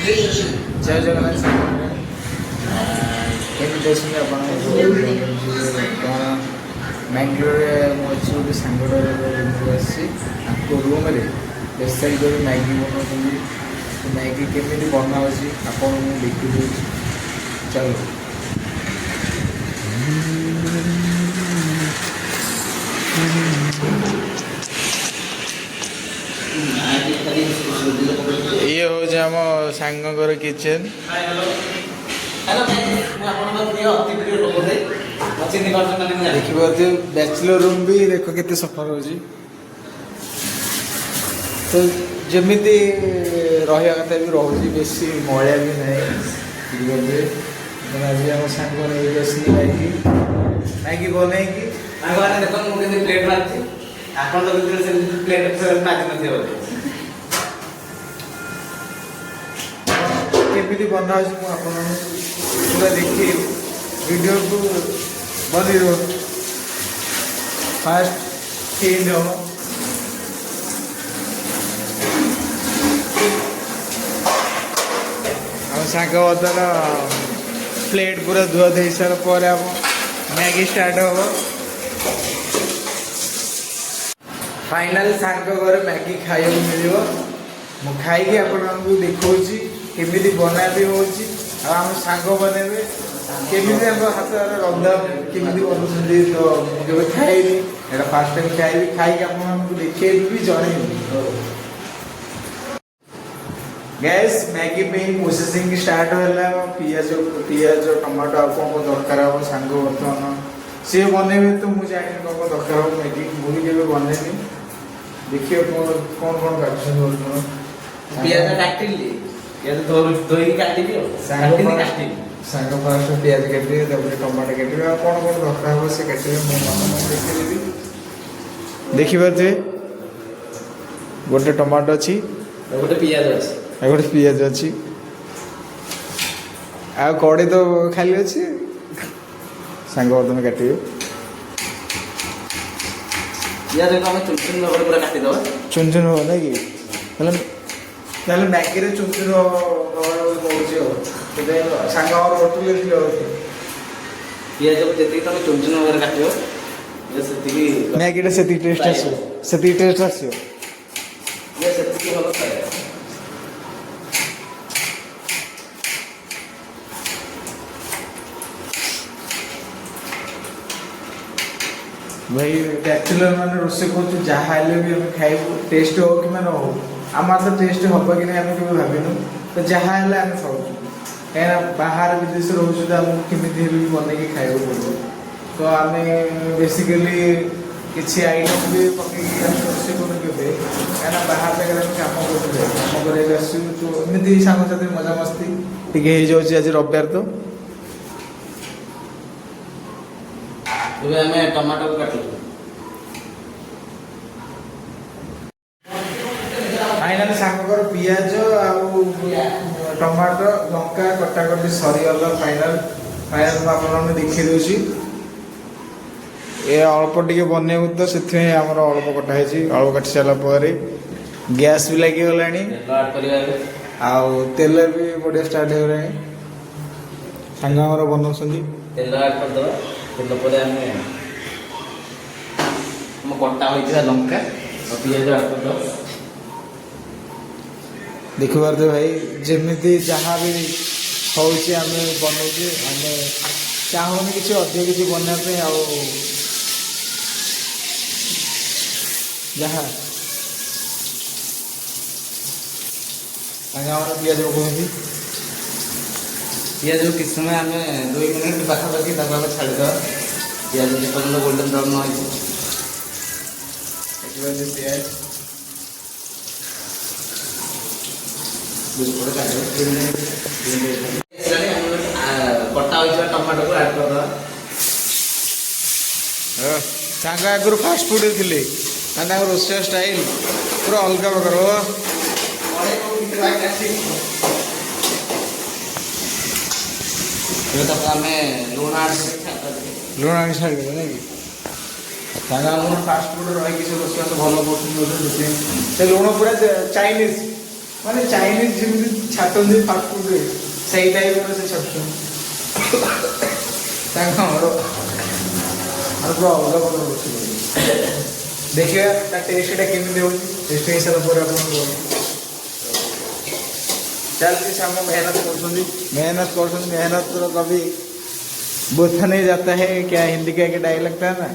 जय जगन्नाथ सामने केମିତି ଅଛନ୍ତି ଆପଣ କ'ଣ ମ୍ୟାଙ୍ଗଲୋରରେ ମୁଁ ଅଛି ଗୋଟେ ସାଙ୍ଗର ରୁମ୍କୁ ଆସିଛି ତାଙ୍କ ରୁମ୍ରେ ସ୍ପେଶାଲ୍ କରି ମ୍ୟାଗି ବନାଉଛନ୍ତି ମ୍ୟାଗି କେମିତି ବନା ହେଉଛି ଆପଣଙ୍କୁ ମୁଁ ଦେଖି ଦେଉଛି ଚାଲୁ ये हूँ आम सांगर किचेन देखिए बैचलर रूम भी देख के सफा रोचे तो जमी रहा कथा भी रोचे बेसी मैला भी नहीं आज आम सांग मैगी मैगी बनई प्लेट मार्च ଆପଣ ତ ଭିତରେ ପ୍ଲେଟ୍ ମାଜି ନଥିବ केमी बना मुझे पूरा देखिए वीडियो को बनी रो फास्ट चेंज हम सांग बदल प्लेट पूरा धुआ दे सारा पर मैगी स्टार्ट हम फाइनल सांग घर मैगी खाइबा मिल मु खाई आपको देखा केमी बना भी होची आम सांग बनइबे केमी हाथ रंधा केमी बनाते तो मुझे खाइनी एटा फास्ट टाइम खाइबी खाई आपको देखिए भी जनइबी गैस मैगी पे प्रोसेसिंग स्टार्ट है पियाज पियाज टमाटो आ कौन दरकार हम सांग बर्तमान सी बनइबे तो मुझे जानी कौन दरकार हम मैगी मुझे केवे बनइनी देखिए कौन कौन काटछन बर्तमान पियाज काटिली पियाज धोई काटिबी सांग फास्ट पियाज काटे टमाटो काटे कौन कौन दरकार हम से काटे देखी देखिए गोटे टमाटो अच्छी गोटे पियाज अच्छी गोटे पियाज अच्छी आ कड़े तो खाली अच्छी सांग बर्तन काटे पियाज को हम चुन चुन भाव पूरा काटी दवा चुन चुन हो ना कि मैगी रे चुन चुन सांग और होटल पियाज को जति तुम चुन चुन भाव काटियो सेतिकी मैगी रे सेति टेस्ट आसो सेति टेस्ट आसो ये सेतिकी भलो खाए भाई बैचलर मैंने रोसे कर जहाँ भी हमें खाइबू टेस्ट हो कि ना हो आम तो टेस्ट हम कि नहीं आम के भाविनु तो जहाँ आम खाऊ कहीं बाहर विदेश रोचे तो आमको केमी भी बनई खाइबा पड़ो तो आम बेसिकली किसी आइटम भी पकई रोसे करूँ के कहीं बाहर जगह कम कर आसू तो एमती सांगसाथी मजा मस्ती टे आज रविवार तो ଏବେ ଆମେ ଟମାଟୋ କାଟିବୁ फाइनल सांगर पियाज आउ टमाटो लंका कटाकटी सरीगला फाइनल फाइनल मुझे देखी दूसरी ये अल्प टे बनइबू तो से अल्प कटाई अल्प काटी सारापर गैस भी लगिगला आउ तेल भी बढ़िया स्टार्ट हो सांग बनाऊँ तेल ऐड करदे तेल पर हम कटा होता लंका और पियाज ऐड करदे देखिए भाई जमी जहाँ भी होचे आम बनाऊे आम चाहूनी कि अधिक किसी बनवाई जहाँ पियाज पकाती पियाज किस समय आम 2 मिनट पाखापाखि छाड़ीद पियाज पर्यटन गोल्डन ब्राउन न पियाज कटा हो टमाटो को ऐड करदे सांग आगुरी फास्ट फुड थे रोषेई स्टाइल पूरा अलग प्रकार लुण आनी छाड़ ना कि फास्ट फुड रही रोषेई भल कर लुण पूरा चाइनीज ମାନେ ଚାଇନିଜ ଯେମିତି ଛାଟନ୍ତି ଫାଷ୍ଟ ଫୁଡରେ ସେଇ ଟାଇପର ସେ ଛାଟୁଛନ୍ତି। ତାଙ୍କ ଆମର ପୁରା ଅଲଗା ପ୍ରକାର ରୋଷେଇ ଦେଖିବା ତା ଟେଷ୍ଟଟା କେମିତି ହେଉଛି। ଟେଷ୍ଟ ହେଇସାରିଲା ପରେ ଆପଣଙ୍କୁ ଚାଲିଛି ସାମ मेहनत କରୁଛନ୍ତି। मेहनत तो कभी बोथा नहीं जाता है, क्या हिंदी का एक डायलॉग था ना।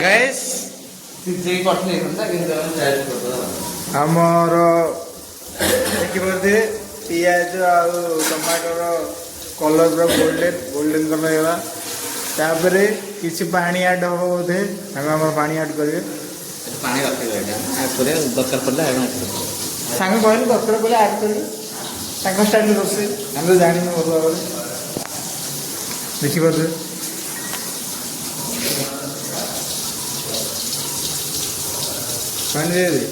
गाइस ସିଝେଇ ପଠେଇ ଦେଇଥାନ୍ତା କିନ୍ତୁ ଆମେ ଚାର୍ଜ କରିଦେବା। ଆମର ଦେଖିପାରୁଥିବେ ପିଆଜ ଆଉ ଟମାଟୋର କଲର ପୁରା ଗୋଲ୍ଡେନ୍ କଲର ହେଇଗଲା। ତାପରେ କିଛି ପାଣି ଆଡ୍ ହବ ବୋଧେ, ତାଙ୍କୁ ଆମର ପାଣି ଆଡ୍ କରିବେ। ପାଣି ରଖିଦେବା ଏଇଟା ଆଡ୍ କରିବା, ଦରକାର ପଡ଼ିଲେ ଆଡ୍ କରିଦେବା। ସାଙ୍ଗ କହିଲେ ଦରକାର ପଡ଼ିଲେ ଆଡ୍ କରିବେ, ତାଙ୍କ ଷ୍ଟାଇଲ ରୋଷେଇ ଆମେ ତ ଜାଣିନୁ ଭଲ ଭାବରେ। ଦେଖିପାରୁଥିବେ ପାଣି ଦେଇଦେବେ।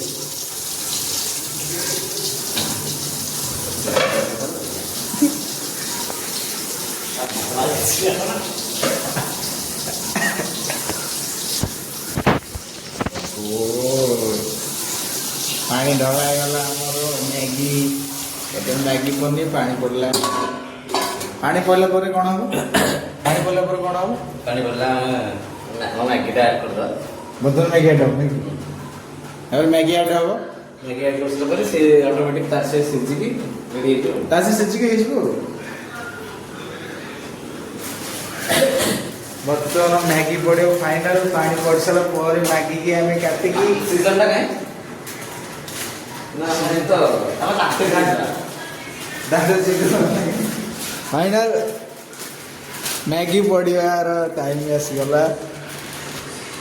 ପାଣି ଢଳା ହେଇଗଲା ଆମର ମ୍ୟାଗି। ଏବେ ମ୍ୟାଗି ବନି ପାଣି ପଡ଼ିଲା। ପାଣି ପଡ଼ିଲା ପରେ କ'ଣ ହବ? ପାଣି ପଡ଼ିଲା ପରେ କ'ଣ ହବ? ପାଣି ପଡ଼ିଲା ଆମ ମ୍ୟାଗିଟା ଆଡ୍ କରିଦେବା। ବୋତଲ ମ୍ୟାଗି ଆଡ୍ ହବ ନାଇଁ? ତାପରେ ମ୍ୟାଗି ଆଡ୍ ହବ। ମ୍ୟାଗି ଆଡ୍ କରିସାରିଲା ପରେ ସେ ଅଟୋମେଟିକ୍ ତା ସେ ସିଝିକି ରେଡ଼ି ହେଇଯିବ। ତା ସେ ସେଚିକି ହେଇଯିବ। ବର୍ତ୍ତମାନ ମ୍ୟାଗି ପଡ଼ିବ ଫାଇନାଲ। ପାଣି ପଡ଼ି ସାରିଲା ପରେ ମ୍ୟାଗିକି ଆମେ କାଟିକି ସିଜନଟା କାହିଁ ନା ଆମେ ତ ଆମେ କାଟେ ଫାଇନାଲ ମ୍ୟାଗି ପଡ଼ିବାର ଟାଇମ୍ ଆସିଗଲା।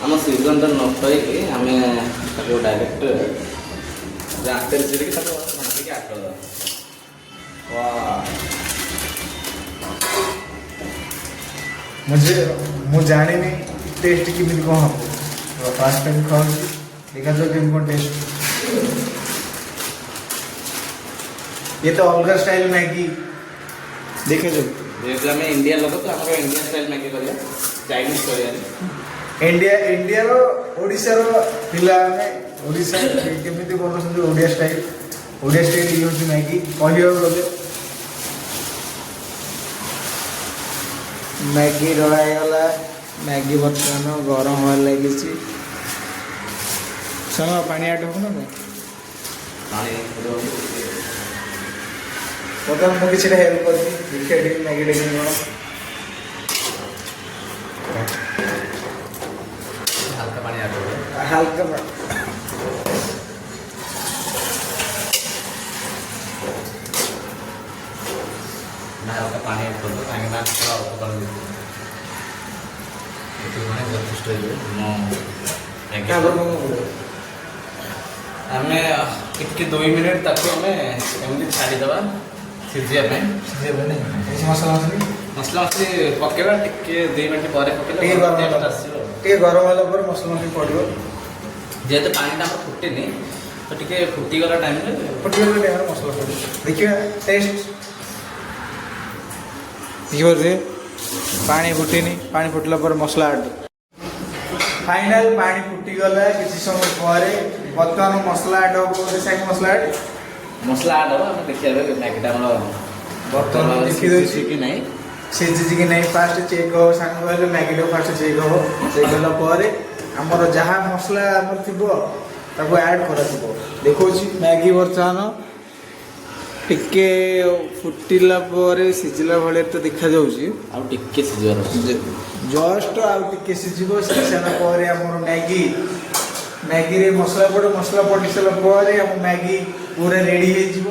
ଆମ ସିଜନଟା ନଷ୍ଟ ହେଇକି ଆମେ ତାକୁ ଡାଇରେକ୍ଟ ରାସ୍ତାରେ ଚିରିକି ତାକୁ ମାଟିକି ଆଡ୍ କରିଦେବା। ମୁଁ ଜାଣିନି टेस्ट କେମିତି କ'ଣ ହବ। ଫାଷ୍ଟ ଟାଇମ୍ ଖାଉଛି, ଦେଖାଯାଉ କେମିତି କ'ଣ ଟେଷ୍ଟ। ये तो अलगा स्टाइल मैगी ଦେଖାଯାଉ। ଯେହେତୁ ଆମେ ଇଣ୍ଡିଆ ଲୋକ ତ ଆମର ଇଣ୍ଡିଆନ୍ ଷ୍ଟାଇଲ୍ ମ୍ୟାଗି କରିବା, ଚାଇନିଜ୍ କରିବାନି। ଇଣ୍ଡିଆର ଓଡ଼ିଶାର ପିଲା ଆମେ ଓଡ଼ିଶା କେମିତି ବନଉଛନ୍ତି ଓଡ଼ିଆ ଷ୍ଟାଇଲ୍ ଇଏ ହେଉଛି ମ୍ୟାଗି। କହିବାକୁ ଗଲେ ମ୍ୟାଗି ଢଳା ହେଇଗଲା। ମ୍ୟାଗି ବର୍ତ୍ତମାନ ଗରମ ହେବା ଲାଗିଛି। ସାଙ୍ଗ ପାଣି ଆଡ୍ ହବ ନା ନାଇଁ? ପାଣି ବର୍ତ୍ତମାନ ମୁଁ କିଛିଟା ହେଲ୍ପ କରିଛି। ଦେଖିବା ଟିକେ ମ୍ୟାଗିଟା କେମିତି କ'ଣ। ହାଲକା ପାଣି ଆଡ୍ କରିବ। ହାଲକା ନା ହାଲକା ପାଣି ଆଡ୍ କରିବ କାହିଁକି ନା ଅଳ୍ପ ପାଣି ଦେଇଦେବ। ଏତିକି ପାଣି ଯଥେଷ୍ଟ ହେଇଯିବ। ଆମେ ଟିକେ 2 ମିନିଟ୍ ତାକୁ ଆମେ ଏମିତି ଛାଡ଼ିଦେବା ସିଝିବା ପାଇଁ। ମସଲା ମସଲି ପକେଇବା, ଟିକେ 2 ମିନିଟ୍ ପରେ ପକେଇଲେ ଟେଷ୍ଟ ଆସିବ। ଟିକେ ଗରମ ହେଲା ପରେ ମସଲା ମସଲି ପଡ଼ିବ। ଯେହେତୁ ପାଣିଟା ଆମର ଫୁଟିନି ତ ଟିକେ ଫୁଟିଗଲା ଟାଇମ୍ରେ ଫୁଟିଗଲା ଟାଇମ୍ରେ ମସଲା ପଡ଼ିବ। ଦେଖିବା ଟେଷ୍ଟ ଦେଖିପାରୁଥିବେ ପାଣି ଫୁଟିନି। ପାଣି ଫୁଟିଲା ପରେ ମସଲା ଆଡ୍। ଫାଇନାଲ ପାଣି ଫୁଟିଗଲା କିଛି ସମୟ ପରେ। ବର୍ତ୍ତମାନ ମସଲା ଆଡ୍ ହବ। ସାଙ୍ଗେ ମସଲା ଆଡ୍ ଆଡ୍ ହେବ। ଆମେ ଦେଖିବା ମ୍ୟାଗିଟା ଆମର ବର୍ତ୍ତମାନ ଦେଖିଦେଉଛି କି ନାହିଁ, ସିଝିଛି କି ନାହିଁ ଫାଷ୍ଟ ଚେକ୍ ହେବ। ସାଙ୍ଗ କହିଲେ ମ୍ୟାଗିଟାକୁ ଫାଷ୍ଟ ଚେକ୍ ହେବ। ଚେକ୍ କଲା ପରେ ଆମର ଯାହା ମସଲା ଆମର ଥିବ ତାକୁ ଆଡ୍ କରାଯିବ। ଦେଖାଉଛି ମ୍ୟାଗି ବର୍ତ୍ତମାନ ଟିକେ ଫୁଟିଲା ପରେ ସିଝିଲା ଭଳିଆ ତ ଦେଖାଯାଉଛି। ଆଉ ଟିକେ ସିଝିବାର ଅଛି। ଜଷ୍ଟ ଆଉ ଟିକେ ସିଝିବ। ସିଝି ସାରିଲା ପରେ ଆମର ମ୍ୟାଗିରେ ମସଲା ପଡ଼େ। ମସଲା ପଡ଼ି ସାରିଲା ପରେ ଆମ ମ୍ୟାଗି ପୁରା ରେଡ଼ି ହେଇଯିବ।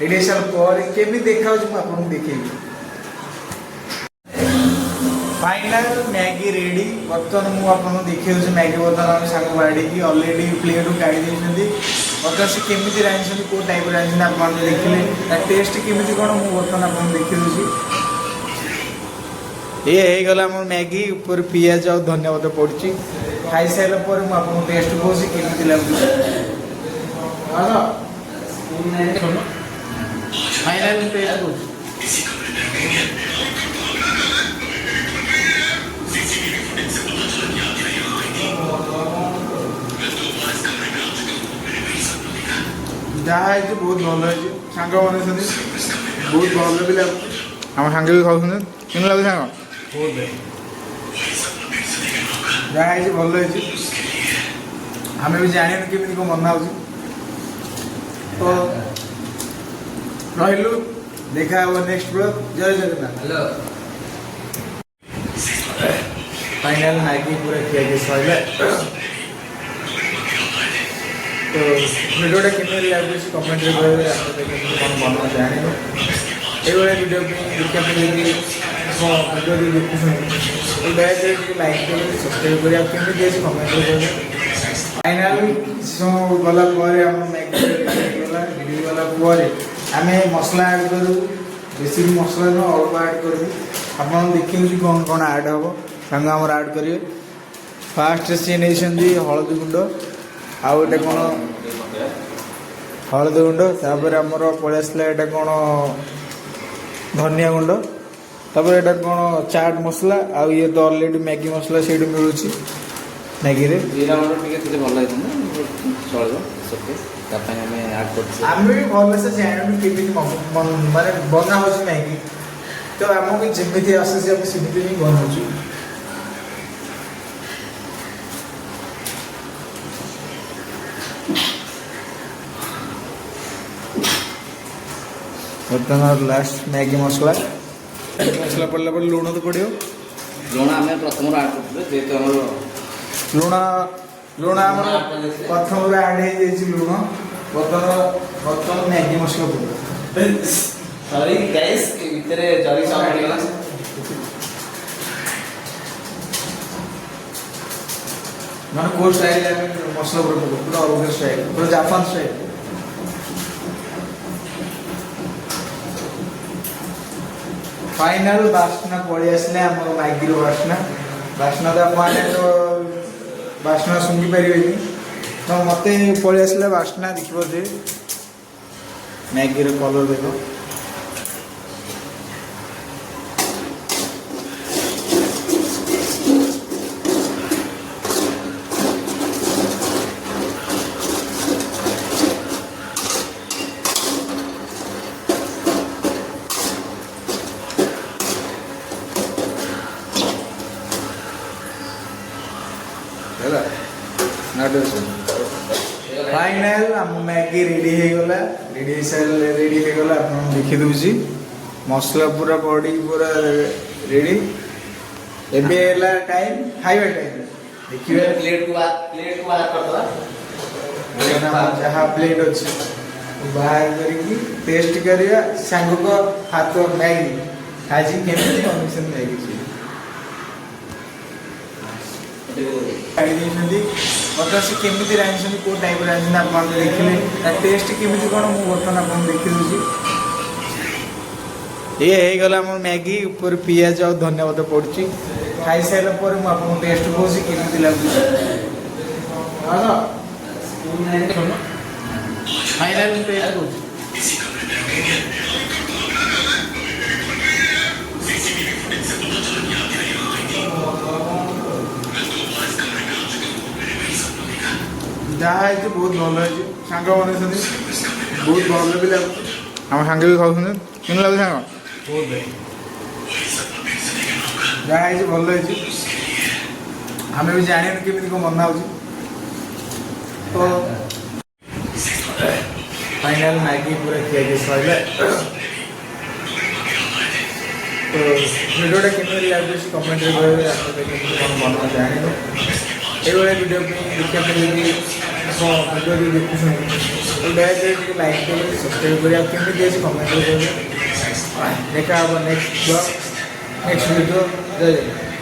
ରେଡ଼ି ହେଇସାରିଲା ପରେ କେମିତି ଦେଖାଯାଉଛି ମୁଁ ଆପଣଙ୍କୁ ଦେଖେଇବି। Final Maggi ready. बर्तमान मुझे आपको देखिए मैगी बर्तमान आम सांग बाड़ी अलरेडी प्लेट काढ़ी देती। बर्तमान से केमी रांधि कौ टाइप रांधि आप देखिले टेस्ट केमी कौन मुझे बर्तमान आपको देखी दूसरी। ये गला मोर मैगी ऊपर पियाज और धनिया पत्र पड़ी खाई सारा पर मुझे टेस्ट कौन केमी लगुच। फाइनल टेस्ट कौन ଯାହା ହେଇଛି ବହୁତ ଭଲ ହେଇଛି। ସାଙ୍ଗମାନେ ଅଛନ୍ତି ବହୁତ ଭଲ ବି ଲାଗୁଛି। ଆମ ସାଙ୍ଗ ବି ଖାଉଛନ୍ତି। କେମିତି ଲାଗୁଛି ସାଙ୍ଗ? ବହୁତ ଯାହା ହେଇଛି ଭଲ ହେଇଛି। ଆମେ ବି ଜାଣିନୁ କେମିତି କ'ଣ ବନା ହେଉଛି। ତ ରହିଲୁ, ଦେଖା ହେବ ନେକ୍ସଟ ବ୍ଲଗ୍। ଜୟ ଜଗନ୍ନାଥ। ହ୍ୟାଲୋ। फाइनल मैगी पूरा किया गया सॉइल तो वीडियोटा केमी लगे कमेंट रे कहबे आप देखि कोन बना जानि ए वाला वीडियो देखा पे यदि को वीडियो भी देखु तो दयచేసి लाइक करें सब्सक्राइब करें आप केमी देसी कमेंट रे कहबे फाइनल सो गला पर हम मैगी गला वीडियो गला पर हमें मसला ऐड करू बेसी मसला न अल्प ऐड करू आपन देखियो कौन कौन ऐड हो सांग आम ऐड करेंगे फास्ट सी नहीं हलदी गुंड आउ गोटे कौन हलदी गुंड तापर आमर पलि आसला एटा कौन धनिया गुंड तापर एटा कौन चाट मसला आउ ये तो ऑलरेडी मैगी मसला से मिलूँ मैगी रे जीरा गुंड टिके भल चलो आम भी भल से जानू केमी माने बना हो मैगी तो आमको जमी आसे सेमती ही बनाऊँ बर्तमान लास्ट मैगी मसला मसला पड़ला पर लुण तो पड़ो लुण आम प्रथम आड करते जेहतु आम लुण लुण आम प्रथम आड हो लुण बर्तमान मैगी मसला पड़ो सॉरी गाइस भितर जरी सब पड़गला मैंने को स्टाइल मसला पूरा अलग स्टाइल पूरा जापान स्टाइल फाइनल बास्ना पड़े आसले आम मैगी बास्ना बास्ना तो आप बास्ना शुंघी पारे तो मत पड़े आसला बास्ना देखिए मैगी कलर देख फाइनल मैगी रेडी हो गला रेडी हो गला देखी दूसरी मसला पूरा बॉडी पूरा रेडी एबे एला टाइम खाइबा टाइम देखिए प्लेट को बाहर कर दवा जहाँ प्लेट अच्छी बाहर करके टेस्ट करिया सांग को हाथ मैगी आज केमी कमिशन मैगी बता से केमी रांधि कौ टाइप रांधि आप देखिले टेस्ट केमी कौन मुझे बर्तमान आप देखी दूसरी ये गला मोर मैगी ऊपर पियाज और धनिया पत्र पड़ी खाई सारा पर मुझे टेस्ट कौन केमी लगे फाइनल टेस्ट कौन जहाँ है बहुत भल है सांग मैंने बहुत भल भी लगे आम सांग भी खाऊँ केमी लगे सांग बहुत जहाँ है भल है आम भी जानू केमी कौन बना तो फाइनल मैगी पूरा किया गया सॉइल तो वीडियोटा केमी लगे कमेंट रे कहबे आप देखि कोन बना जानि ए वाला वीडियो देखा पे यदि को वीडियो भी देखु तो दयచేసి लाइक करें सब्सक्राइब करें आप केमी देसी कमेंट रे कहबे देखा अब नेक्स्ट ब्लॉग नेक्स्ट वीडियो जय जय।